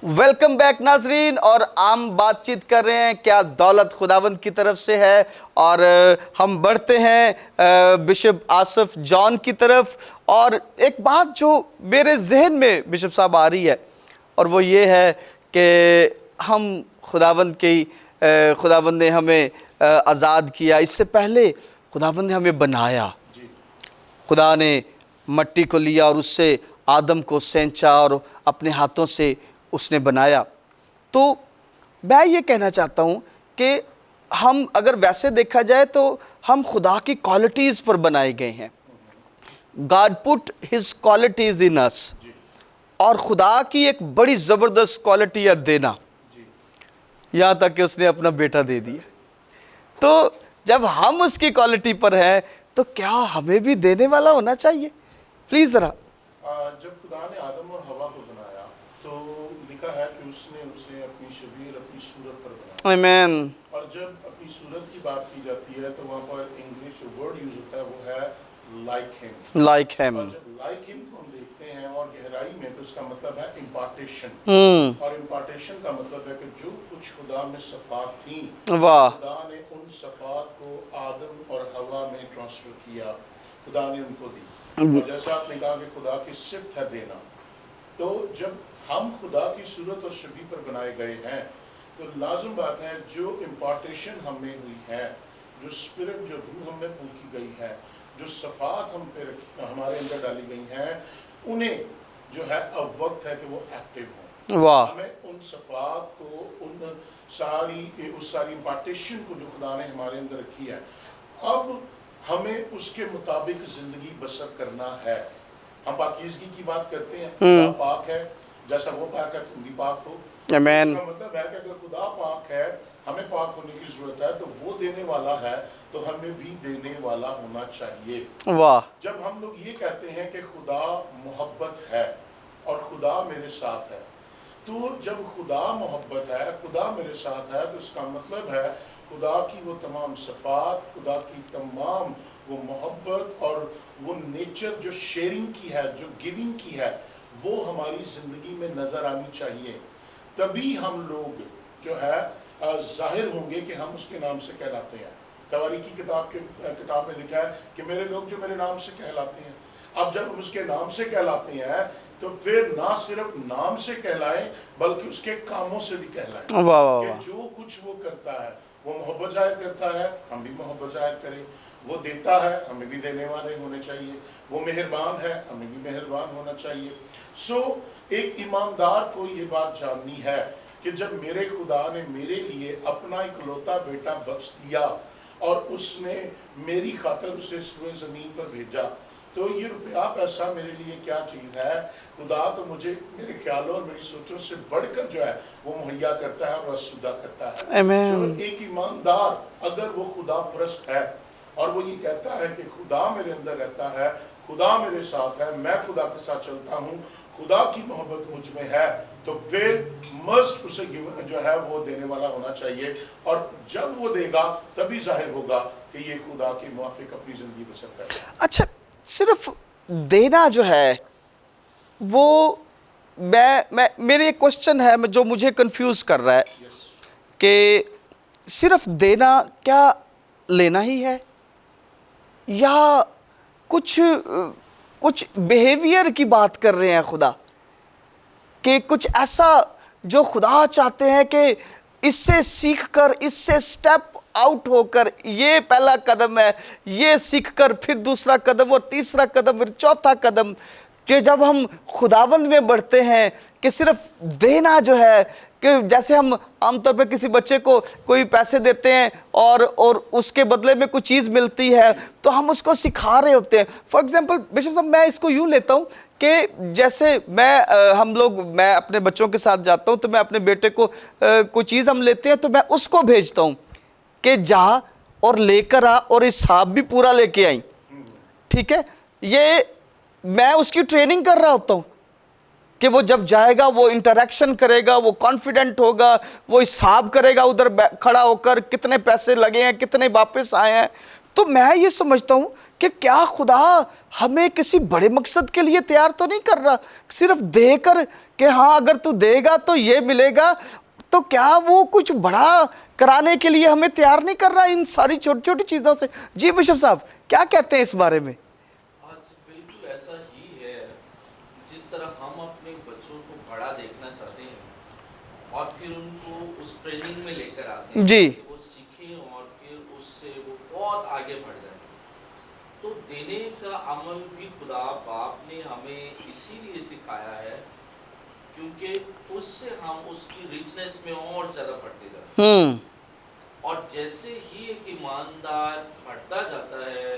Welcome back नाजरीन। और हम बातचीत कर रहे हैं क्या दौलत खुदावंद की तरफ से है। और हम बढ़ते हैं बिशप आसिफ जॉन की तरफ। और एक बात जो मेरे जहन में बिशप साहब आ रही है और वो ये है कि हम खुदावंद ने हमें आज़ाद किया। इससे पहले खुदावंद ने हमें बनाया। खुदा ने मट्टी को लिया और उससे आदम को सेंचा और अपने हाथों से उसने बनाया। तो मैं ये कहना चाहता हूँ कि हम अगर वैसे देखा जाए तो हम खुदा की क्वालिटीज़ पर बनाए गए हैं। God put his qualities in us. और खुदा की एक बड़ी ज़बरदस्त क्वालिटी है देना, यहाँ तक कि उसने अपना बेटा दे दिया। तो जब हम उसकी क्वालिटी पर हैं तो क्या हमें भी देने वाला होना चाहिए? प्लीज़ ज़रा। जब खुदा ने आदम और हवा को बनाया तो लिखा है कि उसने उसे अपनी शबीर अपनी सूरत पर बनाया। आमीन। और जब अपनी सूरत की बात की जाती है तो वहाँ पर इंग्लिश जो वर्ड यूज होता है वो है लाइक हिम। Like him. और जब लाइक हिम को हम देखते हैं और गहराई में तो उसका मतलब है इम्पार्टेशन। और इम्पार्टेशन का मतलब है कि जो कुछ खुदा में सफात थी, वाह, खुदा ने उन सफात को आदम और हवा में ट्रांसफर किया, खुदा ने उनको दी। और जैसा आपने कहा कि खुदा की सिफ्त है देना, तो जब हम खुदा की सूरत और शबीह पर बनाए गए हैं तो लाजम बात है जो इम्पार्टेशन हमें हुई है, जो स्पिरिट जो रूह हमें फूंकी गई है, जो सफात हम पे हमारे अंदर डाली गई हैं, उन्हें जो है अब वक्त है कि वो एक्टिव हों। वाह। हमें उन सफात को उस सारी इम्पार्टेशन को जो खुदा ने हमारे अंदर रखी है, अब हमें उसके मुताबिक जिंदगी बसर करना है। हम पाकीज़गी की बात करते हैं, खुदा पाक है, जैसा वो पाक है तुम भी पाक हो। आमीन। इसका मतलब है कि अगर खुदा पाक है, हमें पाक होने की जरूरत है, तो वो देने वाला है तो हमें भी देने वाला होना चाहिए। वाह। जब हम लोग ये कहते हैं कि खुदा मोहब्बत है और खुदा मेरे साथ है, तो जब खुदा मोहब्बत है, खुदा मेरे साथ है, तो इसका मतलब है खुदा की वो तमाम सफात, खुदा की तमाम वो मोहब्बत और वो नेचर जो शेयरिंग की है, जो गिविंग की है, वो हमारी ज़िंदगी में नज़र आनी चाहिए। तभी हम लोग जो है जाहिर होंगे कि हम उसके नाम से कहलाते हैं। तवारीख की किताब में लिखा है कि मेरे लोग जो मेरे नाम से कहलाते हैं। अब जब हम उसके नाम से कहलाते हैं तो फिर ना सिर्फ नाम से कहलाएं बल्कि उसके कामों से भी कहलाएं। वाह वाह वाह। कि जो कुछ वो करता है, वो मोहब्बत जाहिर करता है, हम भी मोहब्बत जाहिर करें। वो देता है, हमें भी देने वाले होने चाहिए। वो मेहरबान है, हमें भी मेहरबान होना चाहिए। एक ईमानदार को ये बात जाननी है कि जब मेरे खुदा ने मेरे लिए अपना इकलौता बेटा बख्श दिया और उसने मेरी खातिर उसे ज़मीन पर भेजा, तो ये रुपया पैसा मेरे लिए क्या चीज़ है। खुदा तो मुझे मेरे ख्यालों और मेरी सोचों से बढ़कर जो है वो मुहैया करता है और असुदा करता है। जो एक ईमानदार अगर वो खुदा परस्त है और वो ये कहता है कि खुदा मेरे अंदर रहता है, खुदा मेरे साथ है, मैं खुदा के साथ चलता हूँ, खुदा की मोहब्बत मुझ में है, तो फिर मस्ट उसे जो है वो देने वाला होना चाहिए। और जब वो देगा तभी जाहिर होगा कि ये खुदा के मुआफिक अपनी ज़िंदगी बसर करे। अच्छा, सिर्फ देना जो है वो मेरे एक क्वेश्चन है जो मुझे कंफ्यूज कर रहा है कि सिर्फ देना क्या लेना ही है या कुछ बिहेवियर की बात कर रहे हैं खुदा, कि कुछ ऐसा जो खुदा चाहते हैं कि इससे सीखकर, इससे स्टेप आउट होकर, ये पहला कदम है, ये सीखकर फिर दूसरा कदम और तीसरा कदम फिर चौथा कदम, कि जब हम खुदावंद में बढ़ते हैं कि सिर्फ देना जो है, कि जैसे हम आमतौर पर किसी बच्चे को कोई पैसे देते हैं और उसके बदले में कुछ चीज़ मिलती है तो हम उसको सिखा रहे होते हैं। फॉर एग्जांपल बिशप साहब, मैं इसको यूँ लेता हूँ कि जैसे मैं अपने बच्चों के साथ जाता हूँ तो मैं अपने बेटे को कोई चीज़ हम लेते हैं तो मैं उसको भेजता हूँ कि जा और लेकर आ और हिसाब भी पूरा लेके आई। ठीक है, ये मैं उसकी ट्रेनिंग कर रहा होता हूँ कि वो जब जाएगा वो इंटरेक्शन करेगा, वो कॉन्फिडेंट होगा, वो हिसाब करेगा उधर खड़ा होकर कितने पैसे लगे हैं, कितने वापस आए हैं। तो मैं ये समझता हूँ कि क्या खुदा हमें किसी बड़े मकसद के लिए तैयार तो नहीं कर रहा, सिर्फ देकर कि हाँ अगर तू देगा तो ये मिलेगा, तो क्या वो कुछ बड़ा कराने के लिए हमें तैयार नहीं कर रहा इन सारी छोटी छोटी चीज़ों से? जी बिशप साहब क्या कहते हैं इस बारे में? आज बिल्कुल ऐसा ही है। जिस तरह हम अपने बच्चों को बड़ा देखना चाहते हैं और फिर उनको उस ट्रेनिंग में लेकर आते हैं जी। कि वो सीखें और फिर उससे वो बहुत आगे बढ़ जाए, तो देने का अमल भी खुदा बाप ने हमें इसीलिए सिखाया है क्योंकि उससे हम उसकी रिचनेस में और ज़्यादा बढ़ते जाते हैं। और जैसे ही एक ईमानदार बढ़ता जाता है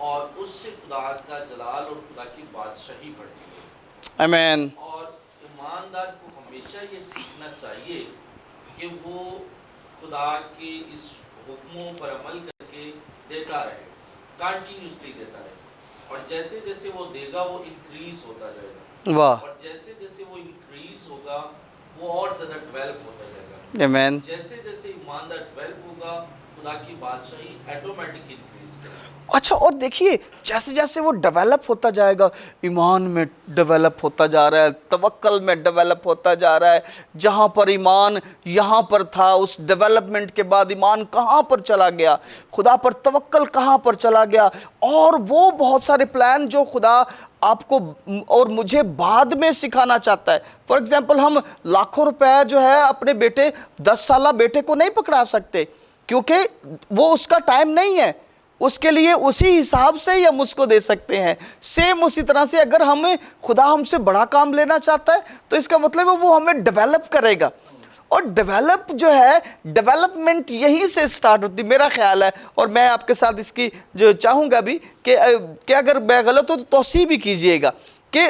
और उससे खुदा का जलाल और खुदा की बादशाही बढ़ती है। आमीन। और ईमानदार को हमेशा ये सीखना चाहिए कि वो खुदा के इस हुक्मों पर अमल करके देता रहे, कंटिन्यूसली देता रहे, और जैसे जैसे वो देगा वो इंक्रीज होता जाएगा। वाह। और जैसे जैसे वो इंक्रीज होगा वो और ज़्यादा डेवलप होता जाएगा। आमीन। जैसे जैसे ईमानदार डेवलप होगा खुदा की बादशाही ऑटोमेटिक इंक्रीज करेगी। अच्छा, और देखिए जैसे जैसे वो डेवलप होता जाएगा, ईमान में डेवलप होता जा रहा है, तवक्कल में डेवलप होता जा रहा है। जहाँ पर ईमान यहाँ पर था, उस डेवलपमेंट के बाद ईमान कहाँ पर चला गया, खुदा पर तवक्कल कहाँ पर चला गया, और वो बहुत सारे प्लान जो खुदा आपको और मुझे बाद में सिखाना चाहता है। फॉर एग्जाम्पल हम लाखों रुपए जो है अपने बेटे 10 साला बेटे को नहीं पकड़ा सकते, क्योंकि वो उसका टाइम नहीं है। उसके लिए उसी हिसाब से ही हम उसको दे सकते हैं। सेम उसी तरह से अगर हमें खुदा हमसे बड़ा काम लेना चाहता है तो इसका मतलब है वो हमें डेवलप करेगा। और डेवलप जो है, डेवलपमेंट यहीं से स्टार्ट होती मेरा ख्याल है। और मैं आपके साथ इसकी जो चाहूँगा भी कि अगर मैं गलत हो तो तौसीह भी कीजिएगा कि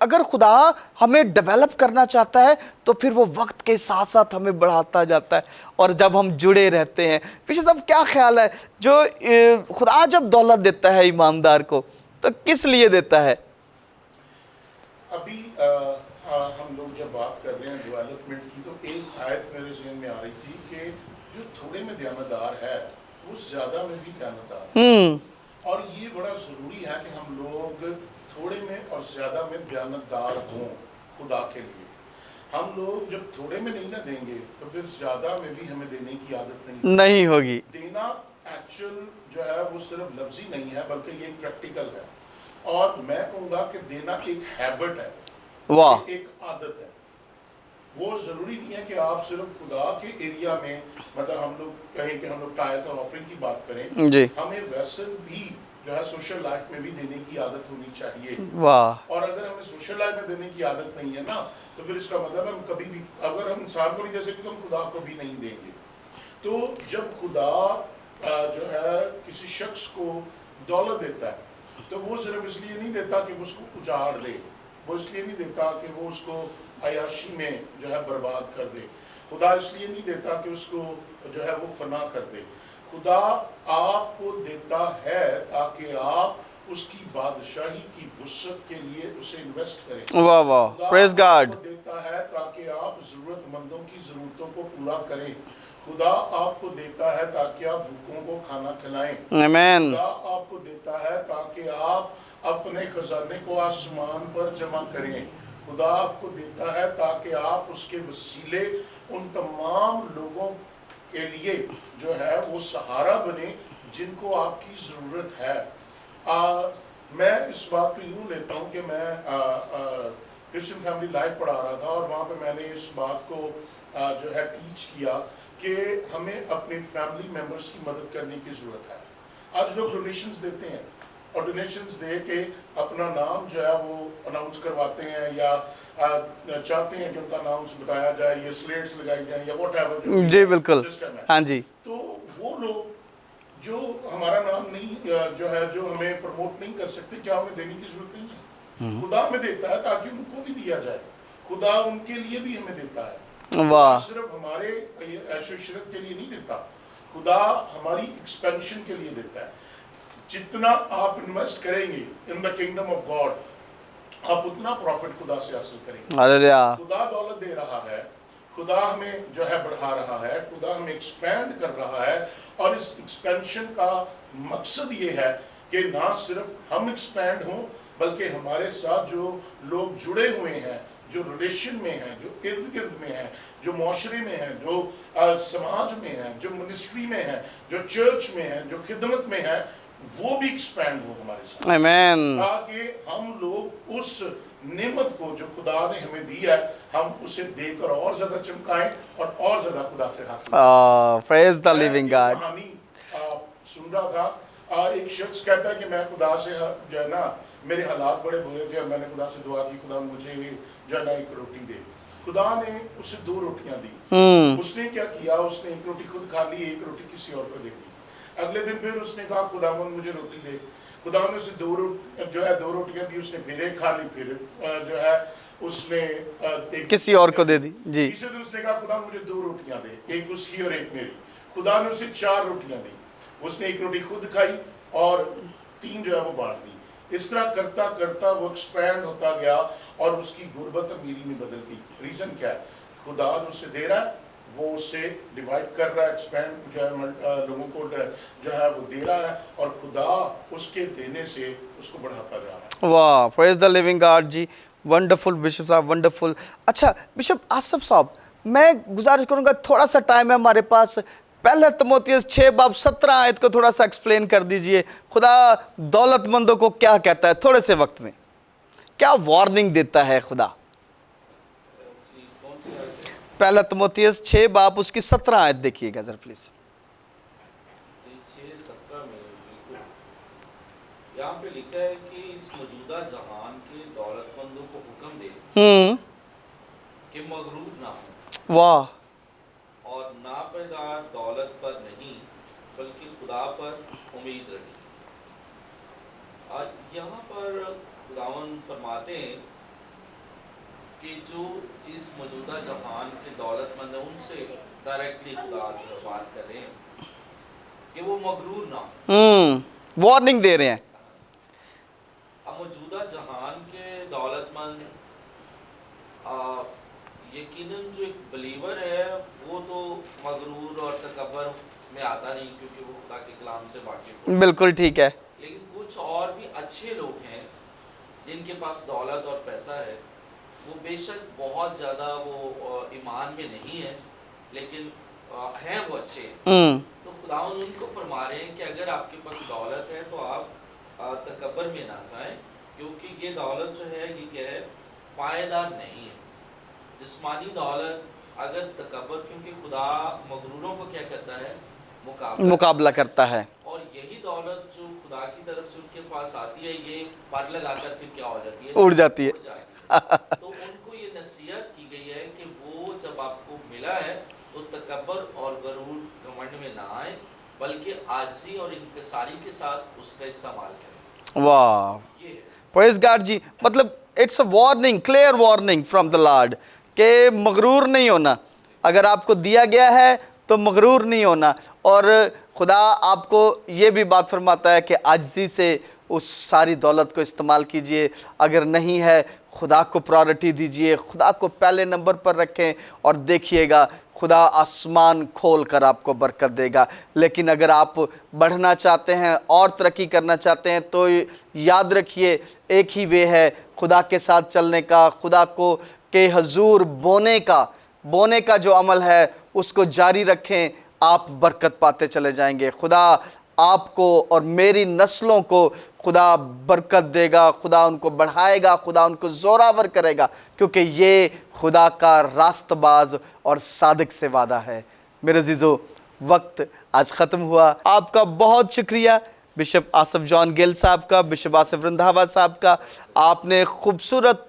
अगर खुदा हमें डेवलप करना चाहता है तो फिर वो वक्त के साथ साथ हमें बढ़ाता जाता है, और जब हम जुड़े रहते हैं। पीछे सब क्या ख्याल है, जो खुदा जब दौलत देता है ईमानदार को तो किस लिए देता है? अभी हम लोग जब बात कर रहे हैं डेवलपमेंट की, तो एक आयत मेरे ज़हन में आ रही थी कि जो थोड़े में दयानतदार है वो ज़्यादा में भी दयानतदार है। और ये बड़ा ज़रूरी है कि हम लोग थोड़े में और ज़्यादा में दयानतदार हों खुदा के लिए। हम लोग जब थोड़े में नहीं ना देंगे तो फिर ज़्यादा में भी हमें देने की आदत नहीं होगी। देना एक्चुअल जो है वो सिर्फ लफ्जी नहीं है, बल्कि ये प्रैक्टिकल है। और मैं कहूँगा कि देना एक हैबिट है, वाह। एक आदत है। वो ज़रूरी नहीं है कि आप सिर्फ खुदा के एरिया में, मतलब हम लोग कहें कि हम लोग टाइथ और ऑफरिंग की बात करें जी। हमें वैसे भी जो है सोशल लाइफ में भी देने की आदत होनी चाहिए। वाह। और अगर हमें सोशल लाइफ में देने की आदत नहीं है ना, तो फिर इसका मतलब हम कभी भी, अगर हम इंसान को नहीं दे सकते तो हम खुदा को भी नहीं देंगे। तो जब खुदा जो है किसी शख्स को दौलत देता है तो वो सिर्फ इसलिए नहीं देता कि वो उसको उजाड़ दे, वो इसलिए नहीं देता कि वो उसको अयाशी में जो है बर्बाद कर दे। खुदा इसलिए नहीं देता कि उसको जो है वो फना कर दे। खुदा आपको देता है ताकि आप उसकी बादशाही की वुसअत के लिए उसे इन्वेस्ट करें। वाह वाह, प्रेज गॉड। खुदा देता है ताकि आप ज़रूरतमंदों की ज़रूरतों को पूरा करें। खुदा आपको देता है ताकि आप भूखों को खाना खिलाएं। आमीन। खुदा आपको देता है ताकि आप अपने खजाने को आसमान पर जमा करें। खुदा आपको देता है ताकि आप उसके वसीले उन तमाम लोगों के लिए जो है वो सहारा बने जिनको आपकी ज़रूरत है। मैं इस बात को यूँ लेता हूँ कि मैं क्रिश्चियन फैमिली लाइफ पढ़ा रहा था और वहाँ पे मैंने इस बात को जो है टीच किया कि हमें अपने फैमिली मेम्बर्स की मदद करने की ज़रूरत है। आज लोग डोनेशंस देते हैं और डोनेशंस दे के अपना नाम जो है वो अनाउंस करवाते हैं या चाहते हैं कि उनका नाम बताया जाए या स्लेट्स लगाई जाए या व्हाटएवर जी बिल्कुल, सिस्टम है। हाँ जी। तो वो लोग जो हमारा नाम नहीं जो है जो हमें प्रमोट नहीं कर सकते, क्या हमें देने की जरूरत नहीं है? खुदा हमें देता है ताकि उनको भी दिया जाए। खुदा उनके लिए भी हमें देता है। वाह। सिर्फ हमारे ऐशो इशरत के लिए नहीं देता, खुदा हमारी एक्सपेंशन के लिए देता है। जितना आप इन्वेस्ट करेंगे in the kingdom of God आप उतना प्रॉफिट खुदा से हासिल करेंगे। हालेलुया। खुदा दौलत दे रहा है, खुदा हमें जो है बढ़ा रहा है, खुदा हमें एक्सपैंड कर रहा है। और इस एक्सपेंशन का मकसद ये है कि ना सिर्फ हम एक्सपैंड हों, बल्कि हमारे साथ जो लोग जुड़े हुए हैं, जो रिलेशन में हैं, जो इर्द गिर्द में हैं, जो माशरे में हैं, जो समाज में हैं, जो मिनिस्ट्री में हैं, जो चर्च में हैं, जो खिदमत में हैं, वो भी एक्सपैंड हो हमारे साथ, आमीन। ताकि हम लोग उस नेमत को जो खुदा ने हमें दी है, हम उसे देकर और ज्यादा चमकाएं और ज्यादा खुदा से हासिल करें। प्रेज द लिविंग मैं गॉड। एक कहानी सुन रहा था। एक शख्स कहता है कि मैं खुदा से जो है ना, मेरे हालात बड़े बुरे थे और मैंने खुदा से दुआ की, खुदा मुझे जो है ना एक रोटी दे। खुदा ने उसे 2 रोटियां दी। उसने क्या किया, उसने एक रोटी खुद खा ली, एक रोटी किसी और को दे दी। अगले दिन फिर उसने कहा खुदावन मुझे रोटी दे। खुदा ने उसे 2 रोटियां दी, उसने फिर एक खा ली, फिर जो है उसने एक किसी और को दे दी जी। तीसरे दिन उसने कहा खुदा मुझे 2 रोटियां दे, एक उसकी और एक मेरी। खुदा ने उसे 4 रोटियां दी। उसने एक रोटी खुद खाई और 3 जो है वो बांट दी। इस तरह करता करता वो एक्सपैंड होता गया और उसकी गुर्बत अमीरी में बदल गई। रीजन क्या है? खुदा उसे दे रहा है, वो उससे डिवाइड कर रहा है, एक्सपैंड जो है लोगों को जो है वो दे रहा है, और खुदा उसके देने से उसको बढ़ाता जा रहा है। वाह, प्रेज द लिविंग गॉड जी। वंडरफुल बिशप साहब, वंडरफुल। अच्छा बिशप आसिफ साहब, मैं गुजारिश करूंगा, थोड़ा सा टाइम है हमारे पास, पहले तिमोथियस 6:17 आयत को थोड़ा सा एक्सप्लेन कर दीजिए। खुदा दौलतमंदों को क्या कहता है, थोड़े से वक्त में क्या वार्निंग देता है खुदा? कौन सी आयत है? पहला तिमोथियस 6 उसकी 17 आयत देखिएगा जरा प्लीज। 6:17 में बिल्कुल यहाँ पे लिखा है कि इस मौजूदा जहान के दौलतमंदों को हुक्म दे कि मगरूर ना हो वाह। और नापैदार दौलत पर नहीं बल्कि खुदा पर उम्मीद रखें। यहाँ पर खुदावन फरमाते हैं कि जो इस मौजूदा जहान के दौलतमंद हैं उनसे डायरेक्टली खुदा जो है बात कर रहे हैं कि वो मगरूर ना हो। वार्निंग दे रहे हैं। अब मौजूदा जहान के दौलतमंद यकीनन जो एक बिलीवर है वो तो मगरूर और तकब्बर में आता नहीं, क्योंकि वो खुदा के कलाम से वाकिफ है। बिल्कुल ठीक है। लेकिन कुछ और भी अच्छे लोग हैं जिनके पास दौलत और पैसा है, वो बेशक बहुत ज़्यादा वो ईमान में नहीं है, लेकिन हैं वो अच्छे हैं। तो खुदावंद उनको फरमा रहे हैं कि अगर आपके पास दौलत है तो आप तकब्बर में ना जाएं, क्योंकि ये दौलत जो है ये क्या है, पायेदार नहीं है। जिस्मानी दौलत अगर तकब्बर, क्योंकि खुदा मगरूरों को क्या करता है, मुकाबला करता है। और यही दौलत जो खुदा की तरफ से उनके पास आती है, ये पर लगाकर फिर क्या हो जाती है, उड़ जाती है। तो उनको ये नसीहत की गई है कि वो जब आपको मिला है तो तकब्बर और गरूर घमंड में ना आए, बल्कि आजिज़ी और इनकिसारी के साथ उसका इस्तेमाल करें। वाह, ये है। प्रेज गॉड जी। मतलब it's a warning, clear warning from the Lord कि मगरूर नहीं होना। अगर आपको दिया गया है तो मगरूर नहीं होना। और खुदा आपको ये भी बात फरमाता है कि आजिज़ी से उस सारी दौलत को इस्तेमाल कीजिए। अगर नहीं है, खुदा को प्रायोरिटी दीजिए, खुदा को पहले नंबर पर रखें और देखिएगा खुदा आसमान खोल कर आपको बरकत देगा। लेकिन अगर आप बढ़ना चाहते हैं और तरक्की करना चाहते हैं तो याद रखिए एक ही वे है खुदा के साथ चलने का, खुदा को के हजूर बोने का जो अमल है उसको जारी रखें, आप बरकत पाते चले जाएंगे। खुदा आपको और मेरी नस्लों को खुदा बरकत देगा, खुदा उनको बढ़ाएगा, खुदा उनको ज़ोरावर करेगा, क्योंकि ये खुदा का रास्तबाज और सादिक से वादा है। मेरे अज़ीज़ों, वक्त आज ख़त्म हुआ। आपका बहुत शुक्रिया बिशप आसिफ जॉन गिल साहब का, बिशप आसिफ रंधावा साहब का। आपने खूबसूरत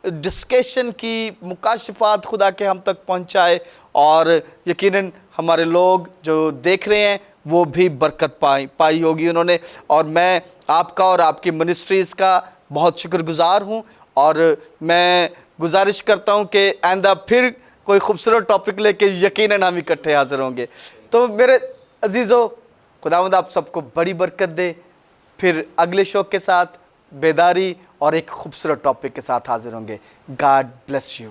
डिस्कशन की, मुकाशफात खुदा के हम तक पहुँचाए, और यकीनन हमारे लोग जो देख रहे हैं वो भी बरकत पाई होगी उन्होंने। और मैं आपका और आपकी मिनिस्ट्रीज़ का बहुत शुक्रगुज़ार हूँ, और मैं गुजारिश करता हूँ कि आइंदा फिर कोई खूबसूरत टॉपिक लेके यकीनन हम इकट्ठे हाज़िर होंगे। तो मेरे अजीज़ों, खुदावंद आप सबको बड़ी बरकत दे। फिर अगले शो के साथ बेदारी और एक खूबसूरत टॉपिक के साथ हाज़िर होंगे। God bless you.